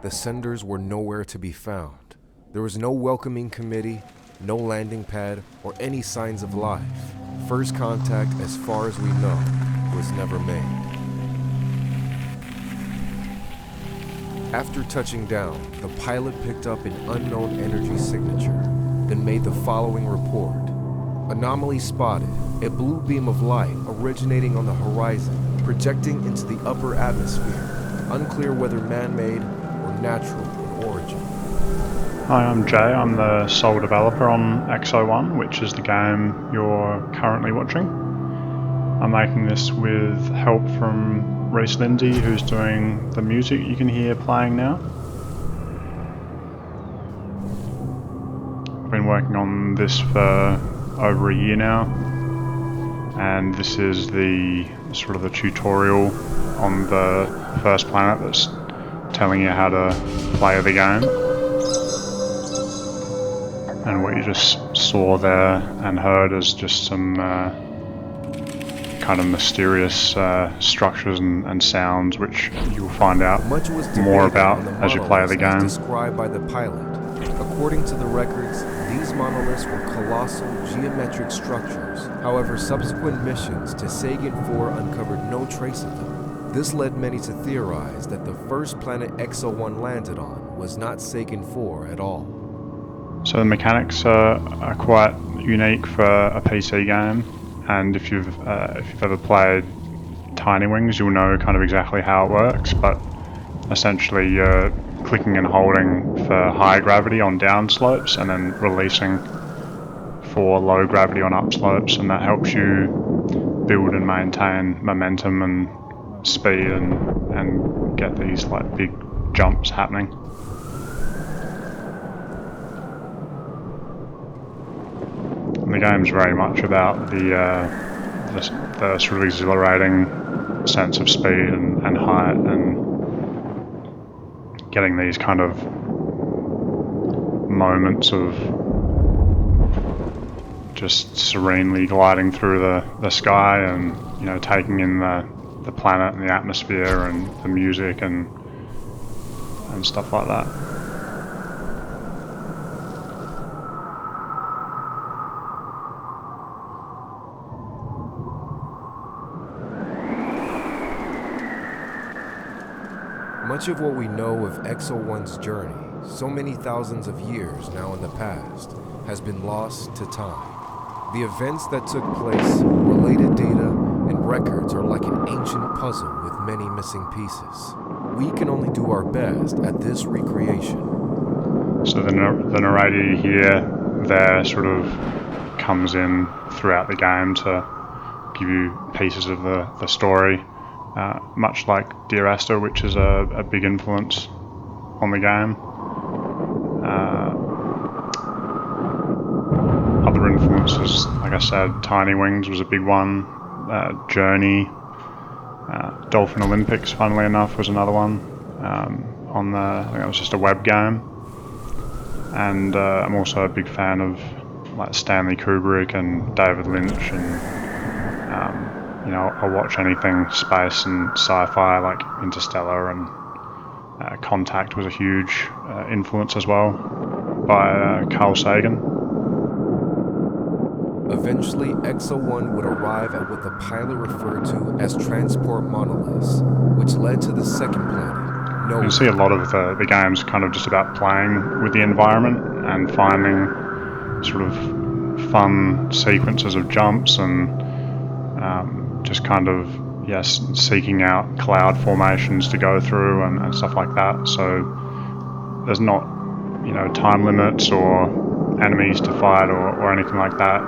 the senders were nowhere to be found. There was no welcoming committee, no landing pad, or any signs of life. First contact, as far as we know, was never made. After touching down, the pilot picked up an unknown energy signature, then made the following report. Anomaly spotted, a blue beam of light originating on the horizon, projecting into the upper atmosphere. Unclear whether man-made or natural in origin. Hi, I'm Jay. I'm the sole developer on Exo One, which is the game you're currently watching. I'm making this with help from Reese Lindsay, who's doing the music you can hear playing now. I've been working on this for over a year now, and this is the sort of the tutorial on the first planet that's telling you how to play the game. And what you just saw there and heard is just some kind of mysterious structures and sounds, which you'll find out more about as you play the game. Described by the pilot. According to the records, these monoliths were colossal geometric structures. However, subsequent missions to Sagan 4 uncovered no trace of them. This led many to theorize that the first planet Exo One landed on was not Sagan 4 at all. So the mechanics are quite unique for a PC game, and if you've ever played Tiny Wings, you'll know kind of exactly how it works. But essentially, you're clicking and holding for high gravity on down slopes, and then releasing for low gravity on up slopes, and that helps you build and maintain momentum and speed, and get these like big jumps happening. The game's very much about the sort of exhilarating sense of speed and height, and getting these kind of moments of just serenely gliding through the sky, and taking in the planet and the atmosphere and the music and stuff like that. Much of what we know of Exo One's journey, so many thousands of years now in the past, has been lost to time. The events that took place, related data, and records are like an ancient puzzle with many missing pieces. We can only do our best at this recreation. So the narrator you hear there sort of comes in throughout the game to give you pieces of the story. Much like Dear Esther, which is a big influence on the game. Other influences, like I said, Tiny Wings was a big one. Journey, Dolphin Olympics, funnily enough, was another one. I think it was just a web game. And I'm also a big fan of like Stanley Kubrick and David Lynch, and I'll watch anything space and sci-fi like Interstellar, and Contact was a huge influence as well by Carl Sagan. Eventually, Exo One would arrive at what the pilot referred to as transport monoliths, which led to the second planet. You see a lot of the games kind of just about playing with the environment and finding sort of fun sequences of jumps, and just kind of seeking out cloud formations to go through and stuff like that. So there's not time limits or enemies to fight or anything like that.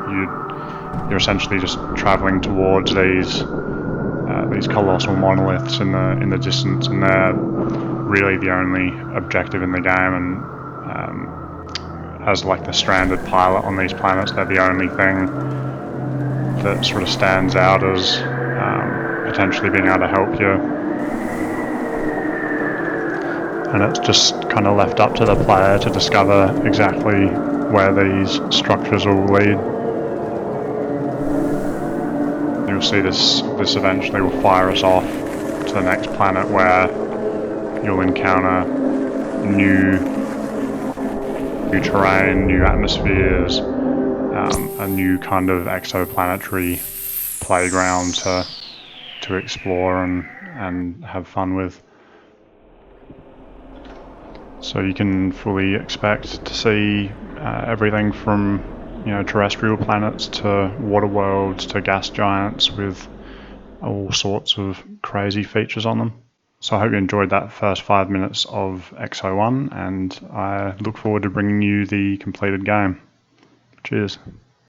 You're essentially just traveling towards these colossal monoliths in the distance, and they're really the only objective in the game. And as like the stranded pilot on these planets, they're the only thing that sort of stands out as potentially being able to help you. And it's just kind of left up to the player to discover exactly where these structures will lead. You'll see this eventually will fire us off to the next planet, where you'll encounter new terrain, new atmospheres, a new kind of exoplanetary playground to explore and have fun with. So you can fully expect to see everything from terrestrial planets to water worlds to gas giants with all sorts of crazy features on them. So I hope you enjoyed that first 5 minutes of Exo One, and I look forward to bringing you the completed game. Cheers.